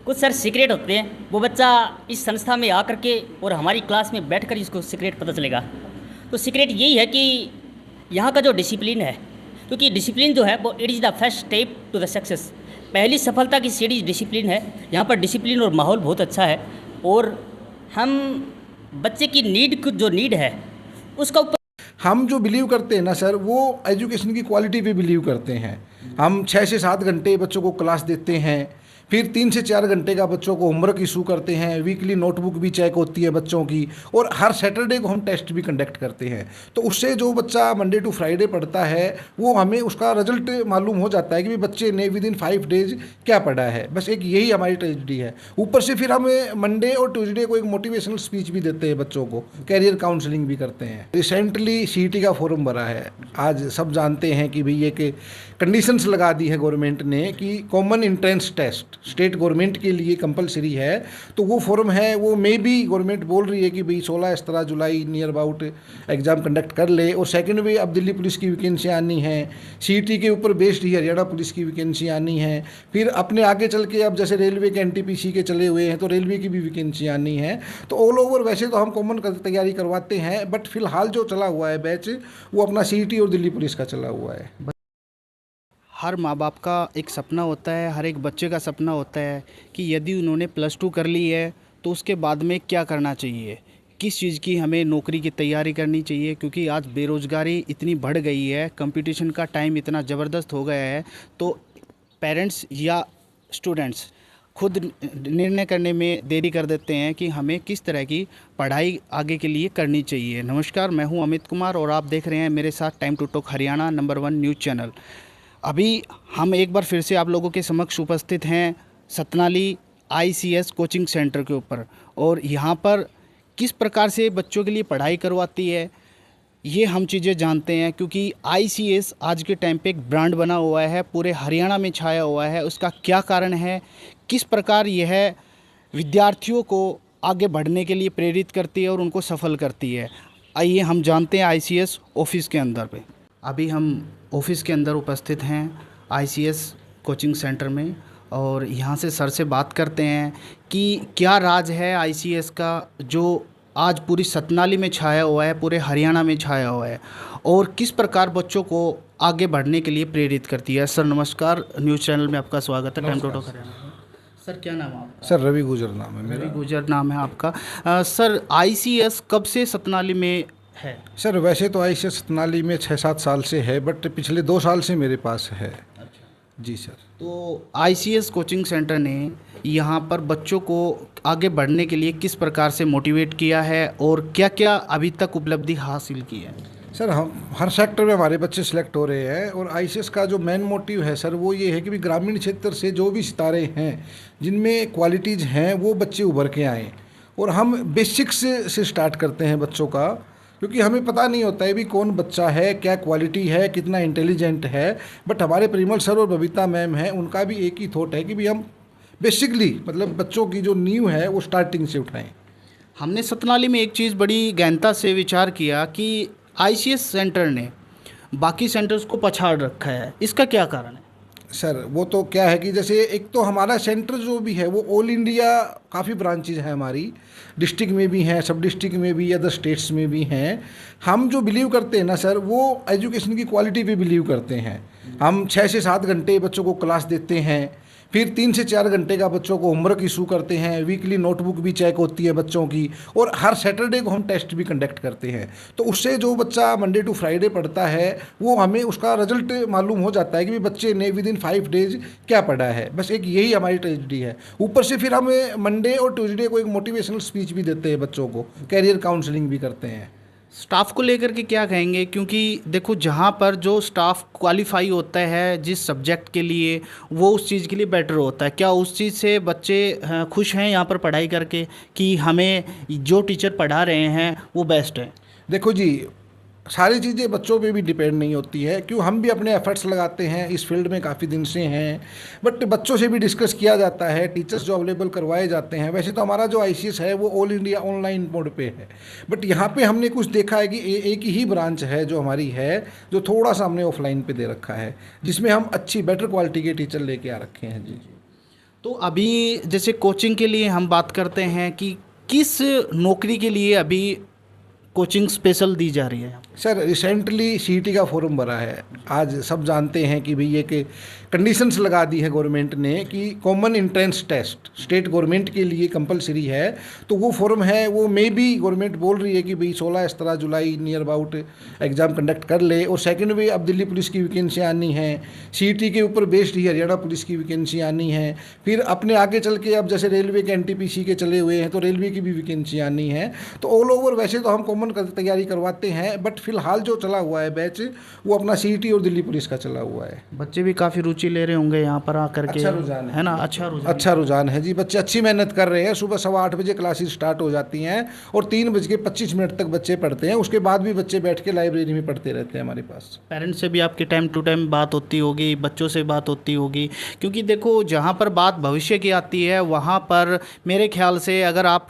कुछ sir secret होते हैं, वो बच्चा इस संस्था में आकर के और हमारी क्लास में बैठकर इसको सीक्रेट पता चलेगा। तो सीक्रेट यही है कि यहाँ का जो डिसिप्लिन है, क्योंकि डिसिप्लिन जो है वो it is the first step to the success. पहली सफलता की सीढ़ी डिसिप्लिन है। यहाँ पर डिसिप्लिन और माहौल बहुत अच्छा है और हम बच्चे की जो नीड है उसका ऊपर हम जो बिलीव करते हैं ना सर, वो एजुकेशन की क्वालिटी पे बिलीव करते हैं। हम 6 से 7 घंटे बच्चों को क्लास देते हैं, फिर 3 से 4 घंटे का बच्चों को होमवर्क इशू करते हैं, वीकली नोटबुक भी चेक होती है बच्चों की, और हर सैटरडे को हम टेस्ट भी कंडक्ट करते हैं। तो उससे जो बच्चा मंडे टू फ्राइडे पढ़ता है वो हमें उसका रिजल्ट मालूम हो जाता है कि बच्चे ने विद इन 5 डेज क्या पढ़ा है। बस एक यही हमारी ट्रेजेडी है। ऊपर से फिर हम मंडे और ट्यूसडे को एक मोटिवेशनल स्पीच भी देते हैं बच्चों को, कैरियर काउंसलिंग भी करते हैं। रिसेंटली सीईटी का फॉर्म भरा है। आज सब जानते हैं कि भाई एक कंडीशंस लगा दी है गवर्नमेंट ने कि common entrance test state government के लिए कंपलसरी है। तो वो फॉर्म है, वो मे बी गवर्नमेंट बोल रही है कि भाई 16-17 जुलाई नियर अबाउट एग्ज़ाम कंडक्ट कर ले। और सेकंड वे अब दिल्ली पुलिस की वैकेंसी आनी है, सीईटी के ऊपर बेस्ड ही हरियाणा पुलिस की वैकेंसी आनी है। फिर अपने आगे चल के अब जैसे रेलवे के एनटीपीसी के चले हुए हैं तो रेलवे की भी वैकेंसी आनी है। तो ऑल ओवर वैसे तो हम कॉमन तैयारी करवाते हैं, बट फिलहाल जो चला हुआ है बैच वो अपना सीईटी और दिल्ली पुलिस का चला हुआ है। हर माँ बाप का एक सपना होता है, हर एक बच्चे का सपना होता है कि यदि उन्होंने +2 कर ली है तो उसके बाद में क्या करना चाहिए, किस चीज़ की हमें नौकरी की तैयारी करनी चाहिए। क्योंकि आज बेरोज़गारी इतनी बढ़ गई है, कंपटीशन का टाइम इतना ज़बरदस्त हो गया है, तो पेरेंट्स या स्टूडेंट्स खुद निर्णय करने में देरी कर देते हैं कि हमें किस तरह की पढ़ाई आगे के लिए करनी चाहिए। नमस्कार, मैं हूं अमित कुमार और आप देख रहे हैं मेरे साथ time to talk Haryana number 1 news channel. अभी हम एक बार फिर से आप लोगों के समक्ष उपस्थित हैं सतनाली आईसीएस कोचिंग सेंटर के ऊपर, और यहाँ पर किस प्रकार से बच्चों के लिए पढ़ाई करवाती है ये हम चीज़ें जानते हैं। क्योंकि आईसीएस आज के टाइम पे एक ब्रांड बना हुआ है, पूरे हरियाणा में छाया हुआ है। उसका क्या कारण है, किस प्रकार यह विद्यार्थियों को आगे बढ़ने के लिए प्रेरित करती है और उनको सफल करती है, आइए हम जानते हैं आईसीएस ऑफिस के अंदर पे। अभी हम ऑफिस के अंदर उपस्थित हैं आईसीएस कोचिंग सेंटर में, और यहाँ से सर से बात करते हैं कि क्या राज है आईसीएस का जो आज पूरी सतनाली में छाया हुआ है, पूरे हरियाणा में छाया हुआ है, और किस प्रकार बच्चों को आगे बढ़ने के लिए प्रेरित करती है। सर नमस्कार, न्यूज़ चैनल में आपका स्वागत है, time to talk Haryana. Sir क्या नाम है आपका? सर रवि गुजर नाम है मेरा। रवि गुजर नाम है आपका। सर आईसीएस कब से सतनाली में है? सर वैसे तो आईसीएस सतनाली में 6-7 साल से है, बट पिछले 2 साल से मेरे पास है। जी सर। तो आईसीएस कोचिंग सेंटर ने यहाँ पर बच्चों को आगे बढ़ने के लिए किस प्रकार से मोटिवेट किया है और क्या क्या अभी तक उपलब्धि हासिल की है? सर हम हर सेक्टर में हमारे बच्चे सिलेक्ट हो रहे हैं, और आईसीएस का जो मेन मोटिव है सर वो ये है कि भी ग्रामीण क्षेत्र से जो भी सितारे हैं जिनमें क्वालिटीज़ हैं वो बच्चे उभर के आएँ। और हम बेसिक्स से स्टार्ट करते हैं बच्चों का, क्योंकि हमें पता नहीं होता है भी कौन बच्चा है, क्या क्वालिटी है, कितना इंटेलिजेंट है। बट हमारे परिमल सर और बबीता मैम हैं, उनका भी एक ही थॉट है कि भी हम बेसिकली मतलब बच्चों की जो नींव है वो स्टार्टिंग से उठाएं। हमने सतनाली में एक चीज़ बड़ी गहनता से विचार किया कि आईसीएस सेंटर ने बाकी सेंटर्स को पछाड़ रखा है, इसका क्या कारण है? सर वो तो क्या है कि जैसे एक तो हमारा सेंटर जो भी है वो ऑल इंडिया काफ़ी ब्रांचेज हैं हमारी, डिस्ट्रिक्ट में भी हैं, सब डिस्ट्रिक्ट में भी, अदर स्टेट्स में भी हैं। हम जो बिलीव करते हैं ना सर, वो एजुकेशन की क्वालिटी पे बिलीव करते हैं। हम 6 से 7 घंटे बच्चों को क्लास देते हैं, फिर 3 से 4 घंटे का बच्चों को होमवर्क इशू करते हैं, वीकली नोटबुक भी चेक होती है बच्चों की, और हर सैटरडे को हम टेस्ट भी कंडक्ट करते हैं। तो उससे जो बच्चा मंडे टू फ्राइडे पढ़ता है वो हमें उसका रिजल्ट मालूम हो जाता है कि बच्चे ने विद इन 5 डेज क्या पढ़ा है। बस एक यही हमारी ट्रेजेडी है। ऊपर से फिर हम मंडे और ट्यूसडे को एक मोटिवेशनल स्पीच भी देते हैं बच्चों को, कैरियर काउंसलिंग भी करते हैं। स्टाफ को लेकर के क्या कहेंगे? क्योंकि देखो जहाँ पर जो स्टाफ क्वालिफाई होता है जिस सब्जेक्ट के लिए, वो उस चीज़ के लिए बेटर होता है। क्या उस चीज़ से बच्चे खुश हैं यहाँ पर पढ़ाई करके कि हमें जो टीचर पढ़ा रहे हैं वो बेस्ट है? देखो जी, सारी चीज़ें बच्चों पे भी डिपेंड नहीं होती है, क्यों हम भी अपने एफर्ट्स लगाते हैं, इस फील्ड में काफ़ी दिन से हैं, बट बच्चों से भी डिस्कस किया जाता है, टीचर्स जो अवेलेबल करवाए जाते हैं। वैसे तो हमारा जो आईसीएस है वो ऑल इंडिया ऑनलाइन मोड पे है, बट यहाँ पे हमने कुछ देखा है कि एक ही ब्रांच है जो हमारी है, जो थोड़ा सा हमने ऑफलाइन पे दे रखा है, जिसमें हम अच्छी बेटर क्वालिटी के टीचर लेके आ रखे हैं। जी। तो अभी जैसे कोचिंग के लिए हम बात करते हैं कि किस नौकरी के लिए अभी कोचिंग स्पेशल दी जा रही है? सर रिसेंटली सीईटी का फॉर्म भरा है। आज सब जानते हैं कि भाई एक कंडीशंस लगा दी है गवर्नमेंट ने कि common entrance test state government के लिए कंपलसरी है। तो वो फॉर्म है, वो मे भी गवर्नमेंट बोल रही है कि भाई 16-17 जुलाई नियर अबाउट एग्ज़ाम कंडक्ट कर ले। और सेकंड वे अब दिल्ली पुलिस की वैकेंसी आनी है, सीईटी के ऊपर बेस्ड ही हरियाणा पुलिस की वैकेंसी आनी है। फिर अपने आगे चल के अब जैसे रेलवे के एनटीपीसी के चले हुए हैं तो रेलवे की भी वैकेंसी आनी है। तो ऑल ओवर वैसे तो हम कॉमन तैयारी करवाते हैं, बट फिलहाल जो चला हुआ है बैच वो अपना सीईटी और दिल्ली पुलिस का चला हुआ है। बच्चे भी काफ़ी रुचि ले रहे होंगे यहाँ पर आकर के, अच्छा रुझान है ना? अच्छा रुझान है जी। बच्चे अच्छी मेहनत कर रहे हैं। सुबह 8:15 बजे क्लासेस स्टार्ट हो जाती हैं और 3:25 तक बच्चे पढ़ते हैं। उसके बाद भी बच्चे बैठ के लाइब्रेरी में पढ़ते रहते हैं हमारे पास। पेरेंट्स से भी आपकी टाइम टू टाइम बात होती होगी, बच्चों से बात होती होगी, क्योंकि देखो जहाँ पर बात भविष्य की आती है वहाँ पर मेरे ख्याल से अगर आप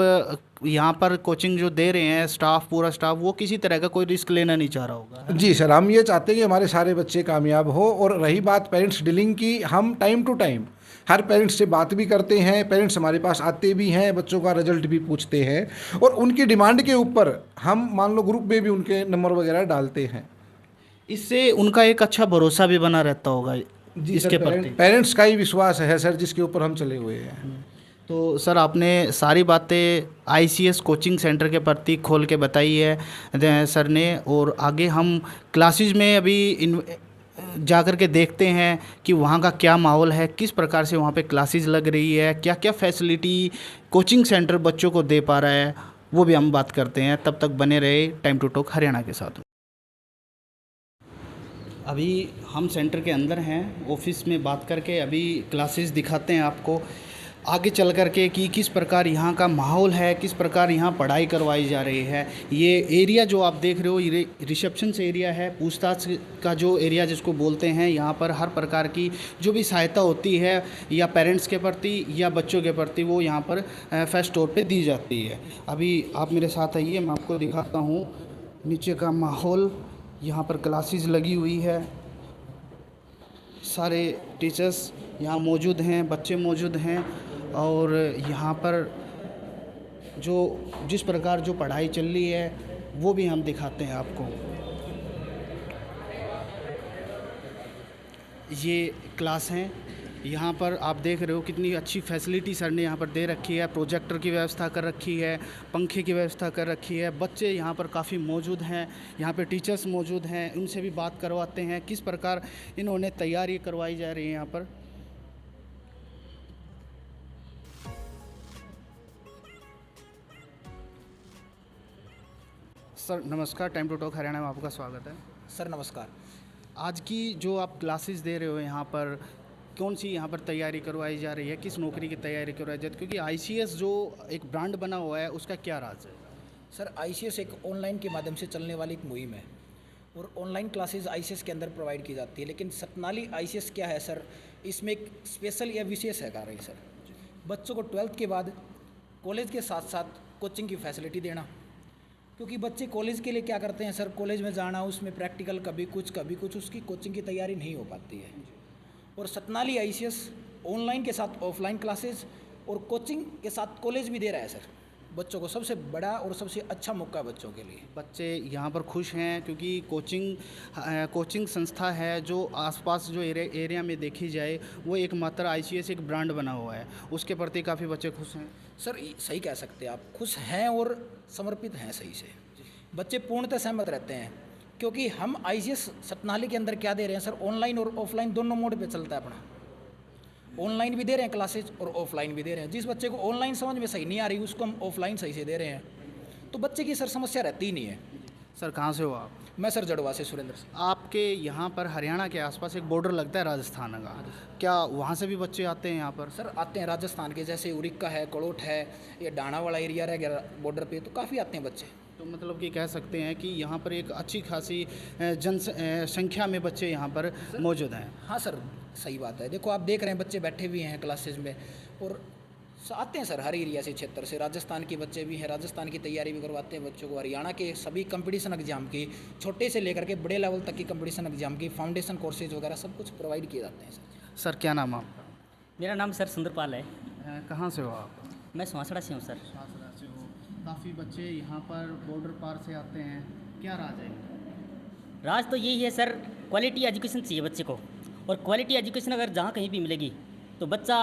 यहाँ पर कोचिंग जो दे रहे हैं स्टाफ, पूरा स्टाफ, वो किसी तरह का कोई रिस्क लेना नहीं चाह रहा होगा। जी सर, हम ये चाहते हैं कि हमारे सारे बच्चे कामयाब हो। और रही बात पेरेंट्स डीलिंग की, हम टाइम टू टाइम हर पेरेंट्स से बात भी करते हैं। पेरेंट्स हमारे पास आते भी हैं, बच्चों का रिजल्ट भी पूछते हैं और उनकी डिमांड के ऊपर हम मान लो ग्रुप में भी उनके नंबर वगैरह डालते हैं। इससे उनका एक अच्छा भरोसा भी बना रहता होगा जी इसके सर, प्रति। पेरेंट्स का ही विश्वास है सर जिसके ऊपर हम चले हुए हैं। तो सर आपने सारी बातें आईसीएस कोचिंग सेंटर के प्रति खोल के बताई है सर ने, और आगे हम क्लासेस में अभी जा कर के देखते हैं कि वहाँ का क्या माहौल है, किस प्रकार से वहाँ पे क्लासेस लग रही है, क्या क्या फैसिलिटी कोचिंग सेंटर बच्चों को दे पा रहा है, वो भी हम बात करते हैं। तब तक बने रहे टाइम टू टॉक हरियाणा के साथ। अभी हम सेंटर के अंदर हैं, ऑफिस में बात करके अभी क्लासेस दिखाते हैं आपको आगे चल कर के कि किस प्रकार यहाँ का माहौल है, किस प्रकार यहाँ पढ़ाई करवाई जा रही है। ये एरिया जो आप देख रहे हो ये रिसेप्शन एरिया है, पूछताछ का जो एरिया जिसको बोलते हैं। यहाँ पर हर प्रकार की जो भी सहायता होती है या पेरेंट्स के प्रति या बच्चों के प्रति वो यहाँ पर फर्स्ट तौर पे दी जाती है। अभी आप मेरे साथ आइए, मैं आपको दिखाता हूँ नीचे का माहौल। यहाँ पर क्लासेस लगी हुई है, सारे टीचर्स यहाँ मौजूद हैं, बच्चे मौजूद हैं, और यहाँ पर जो जिस प्रकार जो पढ़ाई चल रही है वो भी हम दिखाते हैं आपको। ये क्लास हैं, यहाँ पर आप देख रहे हो कितनी अच्छी फैसिलिटी सर ने यहाँ पर दे रखी है। प्रोजेक्टर की व्यवस्था कर रखी है, पंखे की व्यवस्था कर रखी है। बच्चे यहाँ पर काफ़ी मौजूद हैं, यहाँ पे टीचर्स मौजूद हैं, उनसे भी बात करवाते हैं किस प्रकार इन्होंने तैयारी करवाई जा रही है यहाँ पर। सर नमस्कार, टाइम टू टॉक हरियाणा में आपका स्वागत है। सर नमस्कार। आज की जो आप क्लासेस दे रहे हो यहाँ पर, कौन सी यहाँ पर तैयारी करवाई जा रही है, किस नौकरी की तैयारी करवाई जाती है, क्योंकि आईसीएस जो एक ब्रांड बना हुआ है उसका क्या राज है? सर आईसीएस एक ऑनलाइन के माध्यम से चलने वाली एक मुहिम है और ऑनलाइन क्लासेस आईसीएस के अंदर प्रोवाइड की जाती है। लेकिन सतनाली आईसीएस क्या है सर, इसमें एक स्पेशल या विशेष है कार्य सर। बच्चों को 12th के बाद कॉलेज के साथ साथ कोचिंग की फैसिलिटी देना, क्योंकि बच्चे कॉलेज के लिए क्या करते हैं सर, कॉलेज में जाना, उसमें प्रैक्टिकल कभी कुछ, उसकी कोचिंग की तैयारी नहीं हो पाती है। और सतनाली आईसीएस ऑनलाइन के साथ ऑफलाइन क्लासेस और कोचिंग के साथ कॉलेज भी दे रहा है सर। बच्चों को सबसे बड़ा और सबसे अच्छा मौका है बच्चों के लिए। बच्चे यहाँ पर खुश हैं क्योंकि कोचिंग संस्था है जो आसपास जो एरिया में देखी जाए वो एकमात्र आईसीएस एक ब्रांड बना हुआ है, उसके प्रति काफ़ी बच्चे खुश हैं। सर सही कह सकते हैं आप, खुश हैं और समर्पित हैं सही से। बच्चे पूर्णतः सहमत रहते हैं क्योंकि हम आईसीएस सतनाली के अंदर क्या दे रहे हैं सर, ऑनलाइन और ऑफलाइन दोनों मोड पे चलता है अपना। ऑनलाइन भी दे रहे हैं क्लासेज और ऑफलाइन भी दे रहे हैं। जिस बच्चे को ऑनलाइन समझ में सही नहीं आ रही उसको हम ऑफलाइन सही से दे रहे हैं, तो बच्चे की सर समस्या रहती ही नहीं है। सर कहाँ से हो आप? मैं सर जड़वा से सुरेंद्र से। आपके यहाँ पर हरियाणा के आसपास एक बॉर्डर लगता है राजस्थान का, क्या वहाँ से भी बच्चे आते हैं यहाँ पर? सर आते हैं राजस्थान के, जैसे उरिक्का है, कड़ोट है, ये डाणा वाला एरिया रह गया बॉर्डर पे, तो काफ़ी आते हैं बच्चे। तो मतलब कि कह सकते हैं कि यहाँ पर एक अच्छी खासी संख्या में बच्चे यहाँ पर मौजूद हैं। हाँ सर सही बात है। देखो आप देख रहे हैं बच्चे बैठे भी हैं क्लासेज में और आते हैं सर हर एरिया से, क्षेत्र से। राजस्थान के बच्चे भी हैं, राजस्थान की तैयारी भी करवाते हैं बच्चों को। हरियाणा के सभी कंपटीशन एग्जाम की, छोटे से लेकर के बड़े लेवल तक की कंपटीशन एग्जाम की, फाउंडेशन कोर्सेज वगैरह सब कुछ प्रोवाइड किए जाते हैं सर। सर क्या नाम है आपका? मेरा नाम सर सुंदरपाल है। कहाँ से हो आप? मैं सुहासड़ा से हूँ सर। शासरा से हो। काफ़ी बच्चे यहाँ पर बॉर्डर पार से आते हैं, क्या राज है? राज तो यही है सर, क्वालिटी एजुकेशन चाहिए बच्चे को, और क्वालिटी एजुकेशन अगर जहाँ कहीं भी मिलेगी तो बच्चा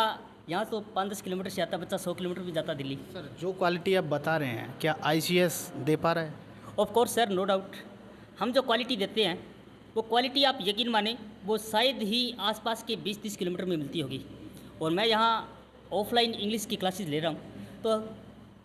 यहाँ तो 5-10 किलोमीटर से आता है, बच्चा 100 किलोमीटर भी जाता दिल्ली। सर जो क्वालिटी आप बता रहे हैं क्या ICS दे पा रहा है? Of course sir, no doubt. हम जो क्वालिटी देते हैं वो क्वालिटी आप यकीन माने वो शायद ही आसपास के 20-30 किलोमीटर में मिलती होगी। और मैं यहाँ ऑफलाइन इंग्लिश की क्लासेस ले रहा हूँ, तो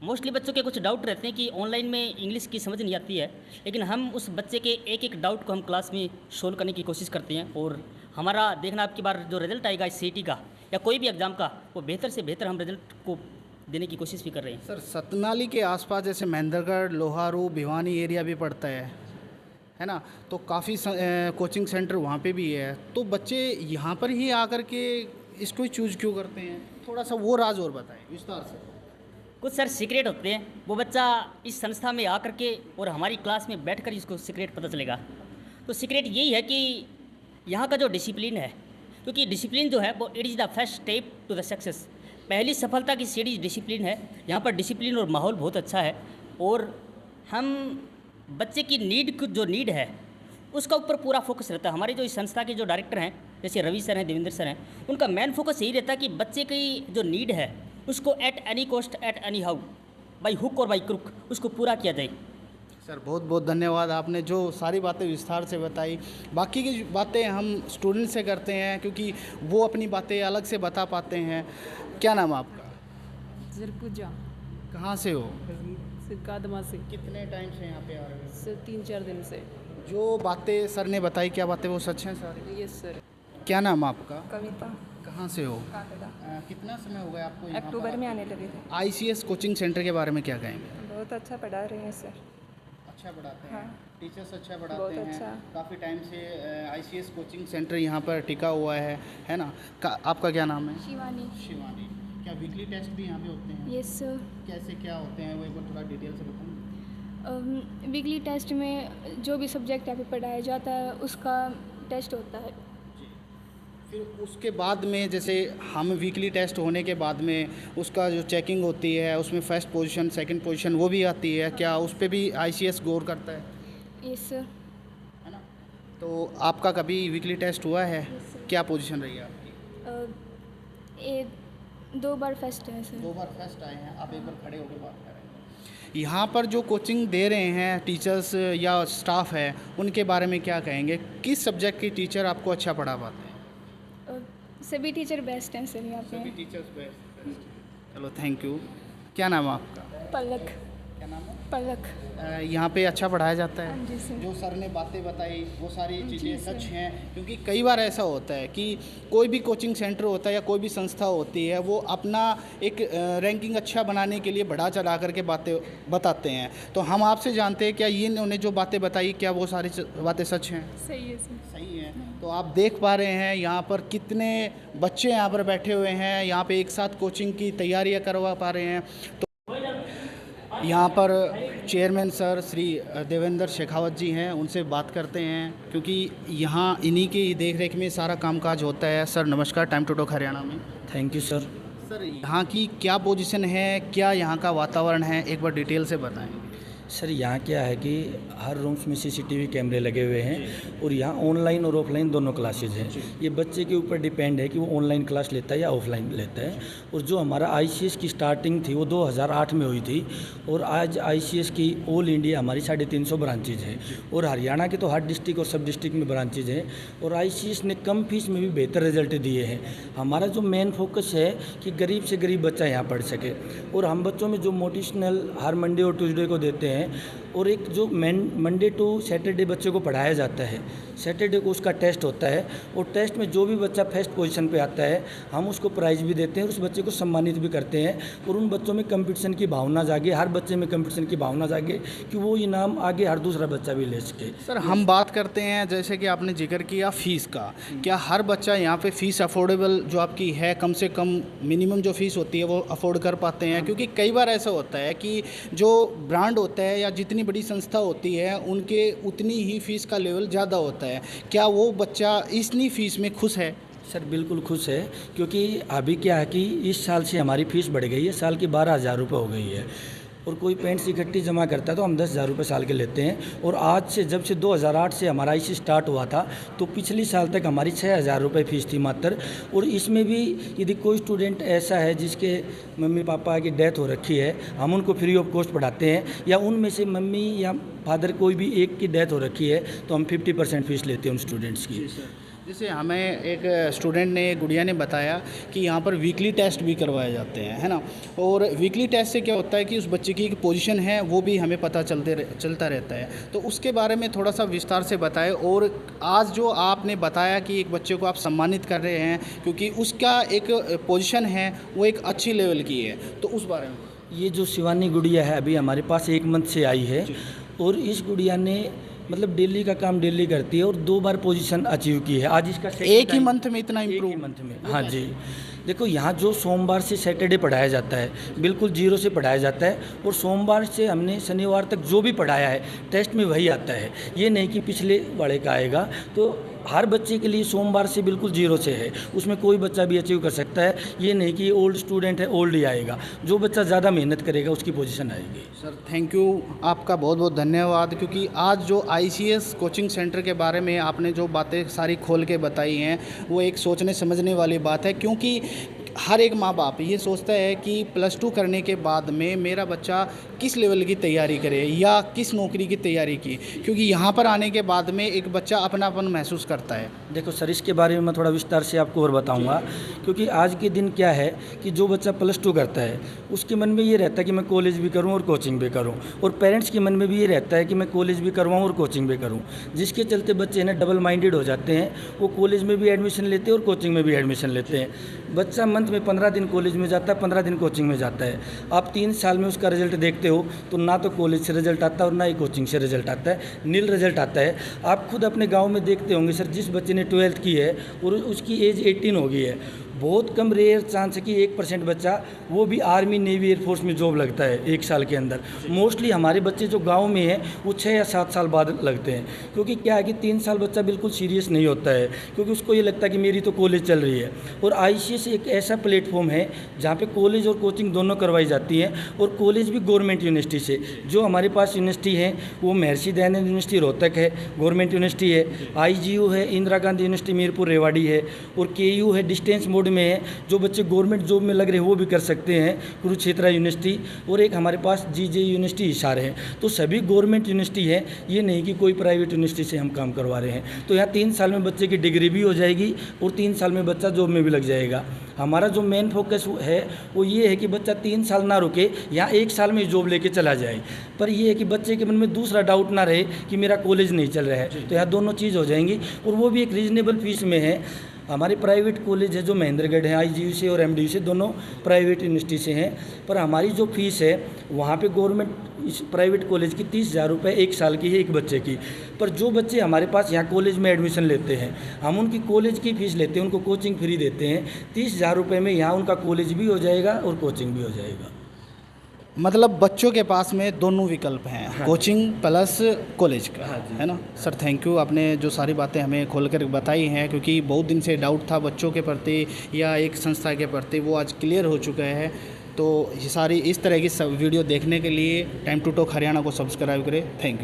मोस्टली बच्चों के कुछ डाउट रहते हैं कि ऑनलाइन में इंग्लिश की समझ नहीं आती है, लेकिन हम उस बच्चे के एक एक डाउट को हम क्लास में सोल्व करने की कोशिश करते हैं। और हमारा देखना आपकी बार जो रिजल्ट आएगा इस CET का या कोई भी एग्ज़ाम का, वो बेहतर से बेहतर हम रिजल्ट को देने की कोशिश भी कर रहे हैं। सर सतनाली के आसपास जैसे महेंद्रगढ़, लोहारू, भिवानी एरिया भी पड़ता है ना, तो काफ़ी कोचिंग सेंटर वहाँ पे भी है, तो बच्चे यहाँ पर ही आकर के इसको ही चूज़ क्यों करते हैं? थोड़ा सा वो राज और बताएं विस्तार से। कुछ सर सीक्रेट होते हैं, वो बच्चा इस संस्था में आकर के और हमारी क्लास में बैठकर इसको सीक्रेट पता चलेगा। तो सीक्रेट यही है कि यहाँ का जो डिसिप्लिन है, क्योंकि डिसिप्लिन जो है वो it is the first step to the success. पहली सफलता की सीढ़ी डिसिप्लिन है। यहाँ पर डिसिप्लिन और माहौल बहुत अच्छा है, और हम बच्चे की जो नीड है उसका ऊपर पूरा फोकस रहता है। हमारे जो इस संस्था के जो डायरेक्टर हैं, जैसे रवि सर हैं, देवेंद्र सर हैं, उनका मेन फोकस यही रहता है कि बच्चे की जो नीड है उसको at any cost, at any how, by hook और बाई क्रुक उसको पूरा किया जाए। सर बहुत बहुत धन्यवाद, आपने जो सारी बातें विस्तार से बताई। बाकी की बातें हम स्टूडेंट से करते हैं क्योंकि वो अपनी बातें अलग से बता पाते हैं। क्या नाम है आपका? जरपूजा कहाँ से हो? सिरकादमा से। कितने टाइम से यहाँ पे आ रहे हो? सर 3-4 दिन से। जो बातें सर ने बताई, क्या बातें वो सच हैं सारी? Yes sir. क्या नाम है आपका? कविता कहाँ से हो? काकड़ा। कितना समय हो गया आपको यहाँ अक्टूबर पर? में आने लगे थे। ICS कोचिंग सेंटर के बारे में क्या कहेंगे? बहुत अच्छा पढ़ा रहे हैं सर। अच्छा पढ़ाते हैं, हाँ। टीचर्स अच्छा बहुत पढ़ाते हैं। अच्छा। काफ़ी टाइम से ICS कोचिंग सेंटर यहाँ पर टिका हुआ है ना? आपका क्या नाम है? शिवानी। शिवानी। क्या वीकली टेस्ट भी यहाँ पे होते हैं? Yes sir. कैसे क्या होते हैं वो एक बार थोड़ा डिटेल से बताएं। वीकली टेस्ट में जो भी सब्जेक्ट यहाँ पे पढ़ाया जाता है उसका टेस्ट होता है। फिर उसके बाद में जैसे हम वीकली टेस्ट होने के बाद में उसका जो चेकिंग होती है उसमें फर्स्ट पोजीशन, सेकंड पोजीशन वो भी आती है, क्या उस पर भी ICS गौर करता है? Yes sir. है ना? तो आपका कभी वीकली टेस्ट हुआ है? Yes, sir. क्या पोजीशन रही है आपकी? 2 बार फर्स्ट है सर। 2 बार फर्स्ट आए हैं, आप एक बार खड़े होकर बात करें। यहाँ पर जो कोचिंग दे रहे हैं टीचर्स या स्टाफ है, उनके बारे में क्या कहेंगे? किस सब्जेक्ट के टीचर आपको अच्छा पढ़ा पाते हैं? सभी टीचर बेस्ट हैं सर यहाँ पे। Teachers best. चलो थैंक यू। क्या नाम है आपका? पलक। क्या नाम है? पलक। यहाँ पे अच्छा पढ़ाया जाता है? हाँ जी सर। जो सर ने बातें बताई वो सारी जी चीज़ें सर। सच हैं, क्योंकि कई बार ऐसा होता है कि कोई भी कोचिंग सेंटर होता है या कोई भी संस्था होती है, वो अपना एक रैंकिंग अच्छा बनाने के लिए बढ़ा चढ़ा करके बातें बताते हैं। तो हम आपसे जानते हैं क्या ये इन्होंने जो बातें बताई क्या वो सारी बातें सच हैं? सही है सर। सही है। तो आप देख पा रहे हैं यहाँ पर कितने बच्चे यहाँ पर बैठे हुए हैं, यहाँ पे एक साथ कोचिंग की तैयारियाँ करवा पा रहे हैं। तो यहाँ पर चेयरमैन सर श्री देवेंद्र शेखावत जी हैं, उनसे बात करते हैं क्योंकि यहाँ इन्हीं की देखरेख में सारा कामकाज होता है। सर नमस्कार, टाइम टू टॉक हरियाणा में। Thank you sir. सर यहाँ की क्या पोजीशन है, क्या यहाँ का वातावरण है, एक बार डिटेल से बताएं। सर यहाँ क्या है कि हर रूम्स में CCTV कैमरे लगे हुए हैं और यहाँ ऑनलाइन और ऑफलाइन दोनों क्लासेज हैं। ये बच्चे के ऊपर डिपेंड है कि वो ऑनलाइन क्लास लेता है या ऑफलाइन लेता है। और जो हमारा ICS की स्टार्टिंग थी वो 2008 में हुई थी, और आज ICS की ऑल इंडिया हमारी 350 ब्रांचेज हैं, और हरियाणा के तो हर डिस्ट्रिक्ट और सब डिस्ट्रिक्ट में ब्रांचेज हैं। और ICS ने कम फीस में भी बेहतर रिजल्ट दिए हैं। हमारा जो मेन फोकस है कि गरीब से गरीब बच्चा यहाँ पढ़ सके, और हम बच्चों में जो मोटिवेशनल हर मंडे और ट्यूसडे को देते हैं, और एक जो मंडे टू सैटरडे बच्चे को पढ़ाया जाता है, सैटरडे को उसका टेस्ट होता है, और टेस्ट में जो भी बच्चा फर्स्ट पोजीशन पे आता है हम उसको प्राइज़ भी देते हैं और उस बच्चे को सम्मानित भी करते हैं। और उन बच्चों में कंपटीशन की भावना जागे, हर बच्चे में कंपटीशन की भावना जागे कि वो इनाम आगे हर दूसरा बच्चा भी ले सके। सर हम बात करते हैं जैसे कि आपने जिक्र किया फ़ीस का, क्या हर बच्चा यहाँ पे फ़ीस अफोर्डेबल जो आपकी है, कम से कम मिनिमम जो फ़ीस होती है वो अफोर्ड कर पाते हैं? क्योंकि कई बार ऐसा होता है कि जो ब्रांड होता है या जितनी बड़ी संस्था होती है उनके उतनी ही फ़ीस का लेवल ज़्यादा होता है, क्या वो बच्चा इतनी फ़ीस में खुश है? सर बिल्कुल खुश है, क्योंकि अभी क्या है कि इस साल से हमारी फ़ीस बढ़ गई है, साल की 12,000 रुपये हो गई है। और कोई पेरेंट्स इकट्ठी जमा करता है तो हम 10,000 रुपये साल के लेते हैं। और आज से जब से 2008 से हमारा IC स्टार्ट हुआ था तो पिछली साल तक हमारी 6,000 रुपये फ़ीस थी मात्र। और इसमें भी यदि कोई स्टूडेंट ऐसा है जिसके मम्मी पापा की डेथ हो रखी है, हम उनको फ्री ऑफ कॉस्ट पढ़ाते हैं, या उनमें से मम्मी या फादर कोई भी एक की डेथ हो रखी है तो हम 50% फ़ीस लेते हैं उन स्टूडेंट्स की। जैसे हमें एक स्टूडेंट ने, गुड़िया ने बताया कि यहाँ पर वीकली टेस्ट भी करवाए जाते हैं, है ना। और वीकली टेस्ट से क्या होता है कि उस बच्चे की एक पोजीशन है वो भी हमें पता चलता रहता है। तो उसके बारे में थोड़ा सा विस्तार से बताएं। और आज जो आपने बताया कि एक बच्चे को आप सम्मानित कर रहे हैं क्योंकि उसका एक पोजीशन है वो एक अच्छी लेवल की है, तो उस बारे में। ये जो शिवानी गुड़िया है अभी हमारे पास 1 मंथ से आई है, और इस गुड़िया ने मतलब डेली का काम डेली करती है और 2 बार पोजीशन अचीव की है। आज इसका एक ही मंथ में इतना इम्प्रूव? मंथ में, हाँ जी। देखो यहाँ जो सोमवार से सैटरडे पढ़ाया जाता है बिल्कुल 0 से पढ़ाया जाता है, और सोमवार से हमने शनिवार तक जो भी पढ़ाया है टेस्ट में वही आता है। ये नहीं कि पिछले वाले का आएगा। तो हर बच्चे के लिए सोमवार से बिल्कुल 0 से है, उसमें कोई बच्चा भी अचीव कर सकता है। ये नहीं कि ओल्ड स्टूडेंट है ओल्ड ही आएगा, जो बच्चा ज़्यादा मेहनत करेगा उसकी पोजीशन आएगी। सर थैंक यू, आपका बहुत बहुत धन्यवाद, क्योंकि आज जो ICS कोचिंग सेंटर के बारे में आपने जो बातें सारी खोल के बताई हैं वो एक सोचने समझने वाली बात है। क्योंकि हर एक माँ बाप ये सोचता है कि +2 करने के बाद में मेरा बच्चा किस लेवल की तैयारी करे या किस नौकरी की तैयारी की, क्योंकि यहाँ पर आने के बाद में एक बच्चा अपनापन महसूस करता है। देखो सर, इसके बारे में मैं थोड़ा विस्तार से आपको और बताऊंगा, क्योंकि आज के दिन क्या है कि जो बच्चा +2 करता है उसके मन में ये रहता है कि मैं कॉलेज भी करूं और कोचिंग भी करूं, और पेरेंट्स के मन में भी ये रहता है कि मैं कॉलेज भी करवाऊं और कोचिंग भी करूं, जिसके चलते बच्चे ना डबल माइंडेड हो जाते हैं। वो कॉलेज में भी एडमिशन लेते हैं और कोचिंग में भी एडमिशन लेते हैं। बच्चा मंथ में 15 दिन कॉलेज में जाता है, 15 दिन कोचिंग में जाता है। आप 3 साल में उसका रिजल्ट देखते हो तो ना तो कॉलेज से रिजल्ट आता है और ना ही कोचिंग से रिजल्ट आता है, नील रिजल्ट आता है। आप खुद अपने गांव में देखते होंगे सर, जिस बच्चे ने 12th की है और उसकी एज 18 हो गई है, बहुत कम रेयर चांस है कि 1% बच्चा वो भी आर्मी नेवी एयरफोर्स में जॉब लगता है 1 साल के अंदर। मोस्टली हमारे बच्चे जो गांव में हैं वो 6 या 7 साल बाद लगते हैं, क्योंकि क्या है कि 3 साल बच्चा बिल्कुल सीरियस नहीं होता है, क्योंकि उसको ये लगता है कि मेरी तो कॉलेज चल रही है। और ICS एक ऐसा प्लेटफॉर्म है जहाँ पे कॉलेज और कोचिंग दोनों करवाई जाती है, और कॉलेज भी गवर्नमेंट यूनिवर्सिटी से। जो हमारे पास यूनिवर्सिटी है वो महर्षि दयानंद यूनिवर्सिटी रोहतक है, गवर्नमेंट यूनिवर्सिटी है। IGU है, इंदिरा गांधी यूनिवर्सिटी मीरपुर रेवाड़ी है, और KU है, डिस्टेंस मोड में है। जो बच्चे गवर्नमेंट जॉब में लग रहे हैं वो भी कर सकते हैं, कुरुक्षेत्र यूनिवर्सिटी, और एक हमारे पास GJ यूनिवर्सिटी हिसार है। तो सभी गवर्नमेंट यूनिवर्सिटी है, ये नहीं कि कोई प्राइवेट यूनिवर्सिटी से हम काम करवा रहे हैं। तो यहाँ 3 साल में बच्चे की डिग्री भी हो जाएगी और 3 साल में बच्चा जॉब में भी लग जाएगा। हमारा जो मेन फोकस है वो ये है कि बच्चा 3 साल ना रुके, यहाँ 1 साल में जॉब लेके चला जाए। पर ये है कि बच्चे के मन में दूसरा डाउट ना रहे कि मेरा कॉलेज नहीं चल रहा है, तो यहाँ दोनों चीज़ हो जाएंगी, और वो भी एक रीजनेबल फीस में है। हमारे प्राइवेट कॉलेज है जो महेंद्रगढ़ है, IGU से और MDU से, दोनों प्राइवेट यूनिवर्सिटी से हैं। पर हमारी जो फीस है वहाँ पे गवर्नमेंट इस प्राइवेट कॉलेज की 30,000 रुपये 1 साल की है एक बच्चे की। पर जो बच्चे हमारे पास यहाँ कॉलेज में एडमिशन लेते हैं, हम उनकी कॉलेज की फ़ीस लेते हैं, उनको कोचिंग फ्री देते हैं। 30,000 रुपये में यहाँ उनका कॉलेज भी हो जाएगा और कोचिंग भी हो जाएगा। मतलब बच्चों के पास में दोनों विकल्प हैं, हाँ, कोचिंग प्लस कॉलेज का, हाँ, है ना। सर थैंक यू, आपने जो सारी बातें हमें खोलकर बताई हैं, क्योंकि बहुत दिन से डाउट था बच्चों के प्रति या एक संस्था के प्रति, वो आज क्लियर हो चुका है। तो ये सारी इस तरह की सब वीडियो देखने के लिए टाइम टू टॉक हरियाणा को सब्सक्राइब करें। Thank you.